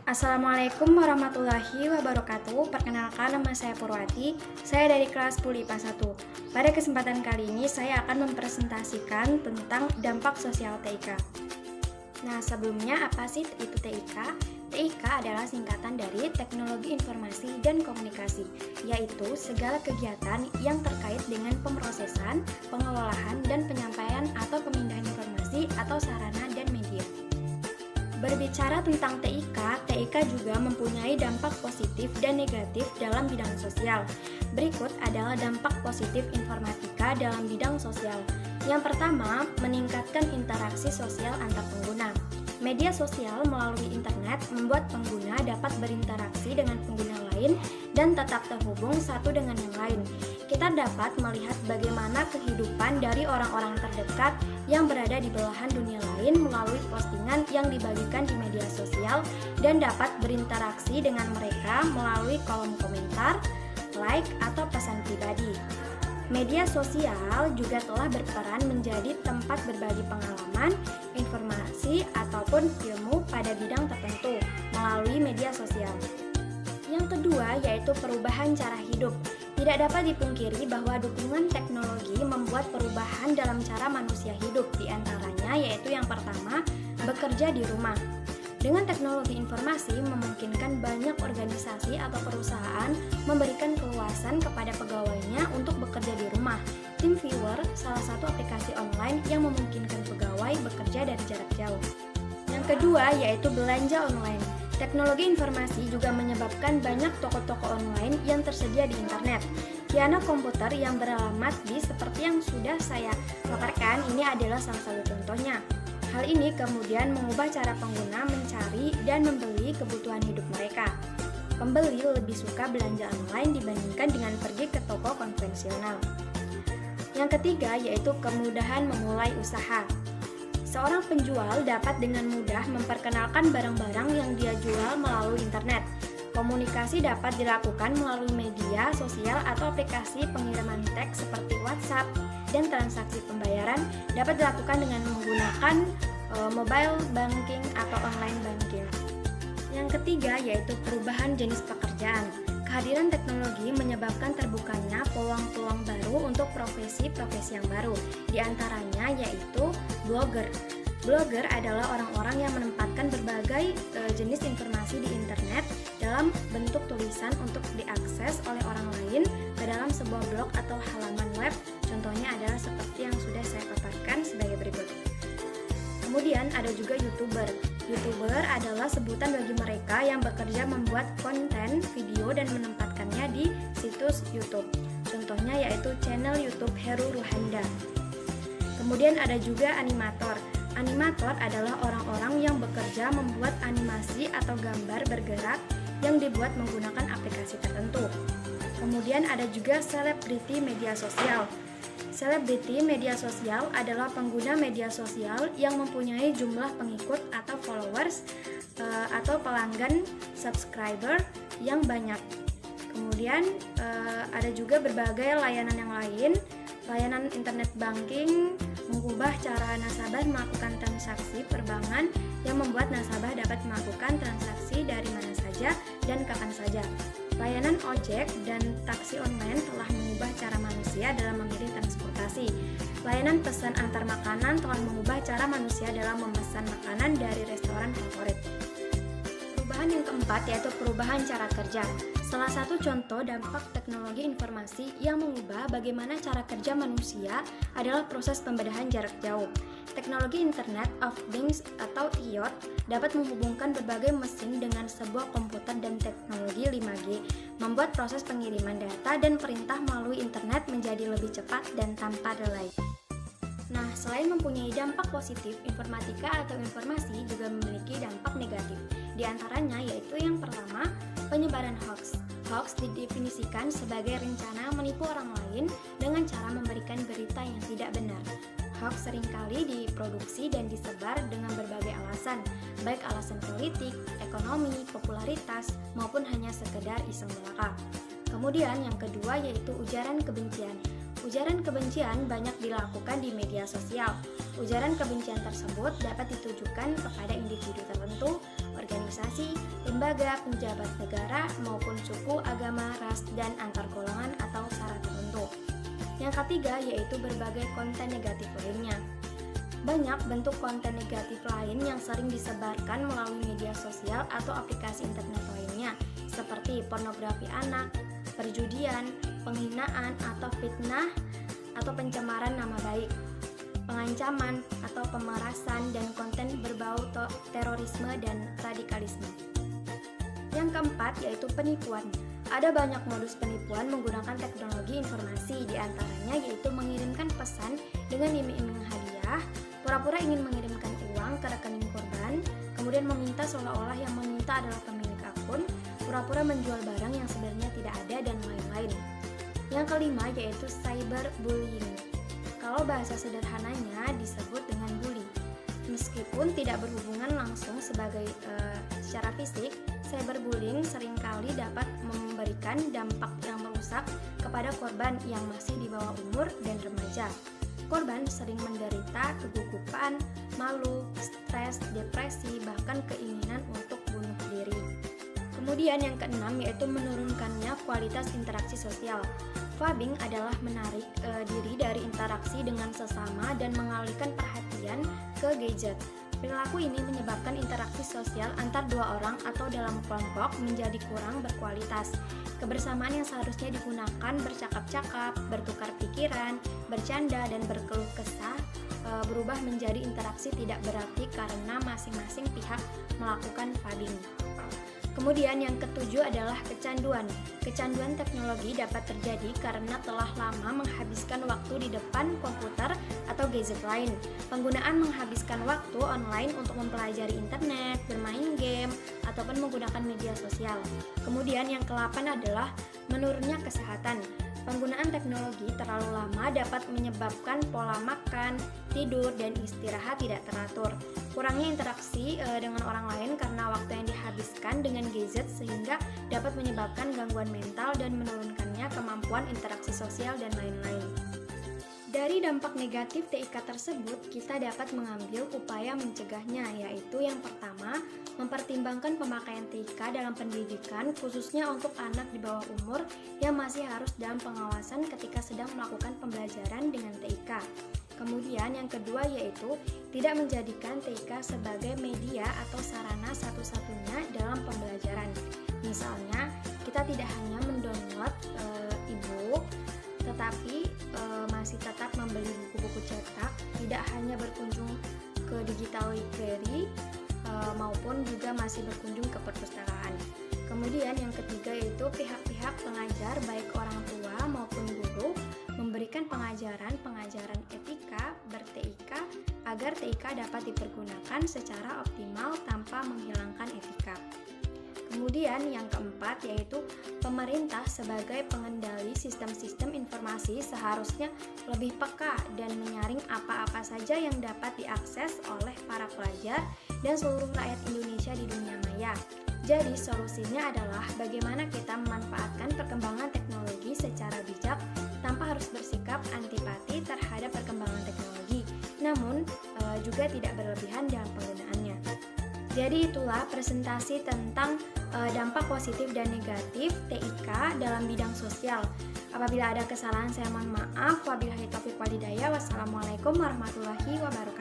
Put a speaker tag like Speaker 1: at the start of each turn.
Speaker 1: Assalamualaikum warahmatullahi wabarakatuh. Perkenalkan, nama saya Purwati. Saya dari kelas 10 IPA 1. Pada kesempatan kali ini saya akan mempresentasikan tentang dampak sosial TIK. Nah, sebelumnya apa sih itu TIK? TIK adalah singkatan dari Teknologi Informasi dan Komunikasi, yaitu segala kegiatan yang terkait dengan pemrosesan, pengelolaan, dan penyampaian atau pemindahan informasi atau sarana dan media. Berbicara tentang TIK, TIK juga mempunyai dampak positif dan negatif dalam bidang sosial. Berikut adalah dampak positif informatika dalam bidang sosial. Yang pertama, meningkatkan interaksi sosial antar pengguna. Media sosial melalui internet membuat pengguna dapat berinteraksi dengan pengguna lain dan tetap terhubung satu dengan yang lain. Kita dapat melihat bagaimana kehidupan dari orang-orang terdekat yang berada di belahan dunia lain melalui postingan yang dibagikan di media sosial dan dapat berinteraksi dengan mereka melalui kolom komentar, like, atau pesan pribadi. Media sosial juga telah berperan menjadi tempat berbagi pengalaman, informasi, ataupun ilmu pada bidang tertentu melalui media sosial. Yang kedua yaitu perubahan cara hidup. Tidak dapat dipungkiri bahwa dukungan teknologi membuat perubahan dalam cara manusia hidup, diantaranya yaitu yang pertama, bekerja di rumah. Dengan teknologi informasi memungkinkan banyak organisasi atau perusahaan memberikan keluasan kepada pegawainya untuk bekerja di rumah. TeamViewer salah satu aplikasi online yang memungkinkan pegawai bekerja dari jarak jauh. Yang kedua yaitu belanja online. Teknologi informasi juga menyebabkan banyak toko-toko online yang tersedia di internet. Kiana Komputer yang beralamat di seperti yang sudah saya paparkan ini adalah salah satu contohnya. Hal ini kemudian mengubah cara pengguna mencari dan membeli kebutuhan hidup mereka. Pembeli lebih suka belanja online dibandingkan dengan pergi ke toko konvensional. Yang ketiga yaitu kemudahan memulai usaha. Seorang penjual dapat dengan mudah memperkenalkan barang-barang yang dia jual melalui internet. Komunikasi dapat dilakukan melalui media sosial atau aplikasi pengiriman teks seperti WhatsApp, dan transaksi pembayaran dapat dilakukan dengan menggunakan mobile banking atau online banking. Yang ketiga yaitu perubahan jenis pekerjaan. Kehadiran teknologi menyebabkan terbukanya peluang-peluang baru untuk profesi-profesi yang baru. Di antaranya yaitu blogger. Blogger adalah orang-orang yang menempatkan berbagai jenis informasi di internet dalam bentuk tulisan untuk diakses oleh orang lain ke dalam sebuah blog atau halaman web. Contohnya adalah seperti yang sudah saya paparkan sebagai berikut. Kemudian ada juga YouTuber. YouTuber adalah sebutan bagi mereka yang bekerja membuat konten video dan menempatkannya di situs YouTube. Contohnya yaitu channel YouTube Heru Ruhanda. Kemudian ada juga animator. Animator adalah orang-orang yang bekerja membuat animasi atau gambar bergerak yang dibuat menggunakan aplikasi tertentu. Kemudian ada juga selebriti media sosial. Selebriti media sosial adalah pengguna media sosial yang mempunyai jumlah pengikut atau followers atau pelanggan subscriber yang banyak. Kemudian ada juga berbagai layanan yang lain. Layanan internet banking mengubah cara nasabah melakukan transaksi perbankan yang membuat nasabah dapat melakukan transaksi dari mana saja dan kapan saja. Layanan ojek dan taksi online telah mengubah cara manusia dalam memilih transportasi. Layanan pesan antar makanan telah mengubah cara manusia dalam memesan makanan dari restoran favorit. Perubahan yang keempat yaitu perubahan cara kerja. Salah satu contoh dampak teknologi informasi yang mengubah bagaimana cara kerja manusia adalah proses pembedahan jarak jauh. Teknologi Internet of Things atau IoT dapat menghubungkan berbagai mesin dengan sebuah komputer dan teknologi 5G, membuat proses pengiriman data dan perintah melalui internet menjadi lebih cepat dan tanpa delay. Nah, selain mempunyai dampak positif, informatika atau informasi juga memiliki dampak negatif. Di antaranya yaitu yang pertama, penyebaran hoax. Hoax didefinisikan sebagai rencana menipu orang lain dengan cara memberikan berita yang tidak benar. Hoax seringkali diproduksi dan disebar dengan berbagai alasan, baik alasan politik, ekonomi, popularitas, maupun hanya sekedar iseng belaka. Kemudian yang kedua yaitu ujaran kebencian. Ujaran kebencian banyak dilakukan di media sosial. Ujaran kebencian tersebut dapat ditujukan kepada individu tertentu, organisasi, lembaga, penjabat negara, maupun suku, agama, ras, dan antar golongan atau syarat tertentu. Yang ketiga yaitu berbagai konten negatif lainnya. Banyak bentuk konten negatif lain yang sering disebarkan melalui media sosial atau aplikasi internet lainnya, seperti pornografi anak, perjudian, penghinaan atau fitnah atau pencemaran nama baik, pengancaman atau pemerasan, dan konten berbau terorisme dan radikalisme. Yang keempat yaitu penipuan. Ada banyak modus penipuan menggunakan teknologi informasi, diantaranya yaitu mengirimkan pesan dengan iming-iming hadiah, pura-pura ingin mengirimkan uang ke rekening korban, kemudian meminta seolah-olah yang meminta adalah pemilik akun, pura-pura menjual barang yang sebenarnya tidak ada, dan lain-lain. Yang kelima yaitu cyberbullying. Kalau bahasa sederhananya disebut dengan bully. Meskipun tidak berhubungan langsung secara fisik, cyberbullying seringkali dapat memberikan dampak yang merusak kepada korban yang masih di bawah umur dan remaja. Korban sering menderita kegugupan, malu, stres, depresi, bahkan keinginan untuk bunuh diri. Kemudian yang keenam yaitu menurunkannya kualitas interaksi sosial. Phubbing adalah menarik diri dari interaksi dengan sesama dan mengalihkan perhatian ke gadget. Perilaku ini menyebabkan interaksi sosial antar dua orang atau dalam kelompok menjadi kurang berkualitas. Kebersamaan yang seharusnya digunakan bercakap-cakap, bertukar pikiran, bercanda, dan berkeluh kesah berubah menjadi interaksi tidak berarti karena masing-masing pihak melakukan phubbing. Kemudian yang ketujuh adalah kecanduan. Kecanduan teknologi dapat terjadi karena telah lama menghabiskan waktu di depan komputer atau gadget lain. Penggunaan menghabiskan waktu online untuk mempelajari internet, bermain game, ataupun menggunakan media sosial. Kemudian yang ke-8 adalah menurunnya kesehatan. Penggunaan teknologi terlalu lama dapat menyebabkan pola makan, tidur, dan istirahat tidak teratur. Kurangnya interaksi dengan orang lain karena waktu yang dihabiskan dengan gadget sehingga dapat menyebabkan gangguan mental dan menurunkannya kemampuan interaksi sosial dan lain-lain. Dari dampak negatif TIK tersebut, kita dapat mengambil upaya mencegahnya, yaitu yang pertama, mempertimbangkan pemakaian TIK dalam pendidikan, khususnya untuk anak di bawah umur yang masih harus dalam pengawasan ketika sedang melakukan pembelajaran dengan TIK. Kemudian yang kedua yaitu tidak menjadikan TIK sebagai media atau sarana satu-satunya dalam pembelajaran. Misalnya, kita tidak hanya mendownload e-book, tetapi masih tetap membeli buku-buku cetak, tidak hanya berkunjung ke digital library maupun juga masih berkunjung ke perpustakaan. Kemudian yang ketiga yaitu pihak-pihak pengajar baik orang tua maupun guru memberikan pengajaran etika ber-TIK agar TIK dapat dipergunakan secara optimal tanpa menghilangkan etika. Kemudian yang keempat yaitu pemerintah sebagai pengendali sistem-sistem informasi seharusnya lebih peka dan menyaring apa-apa saja yang dapat diakses oleh para pelajar dan seluruh rakyat Indonesia di dunia maya. Jadi solusinya adalah bagaimana kita memanfaatkan perkembangan teknologi secara bijak tanpa harus bersikap antipati terhadap perkembangan teknologi, namun juga tidak berlebihan dalam penggunaannya. Jadi itulah presentasi tentang dampak positif dan negatif TIK dalam bidang sosial. Apabila ada kesalahan saya mohon maaf. Wabillahi taufiq walhidayah. Wassalamualaikum warahmatullahi wabarakatuh.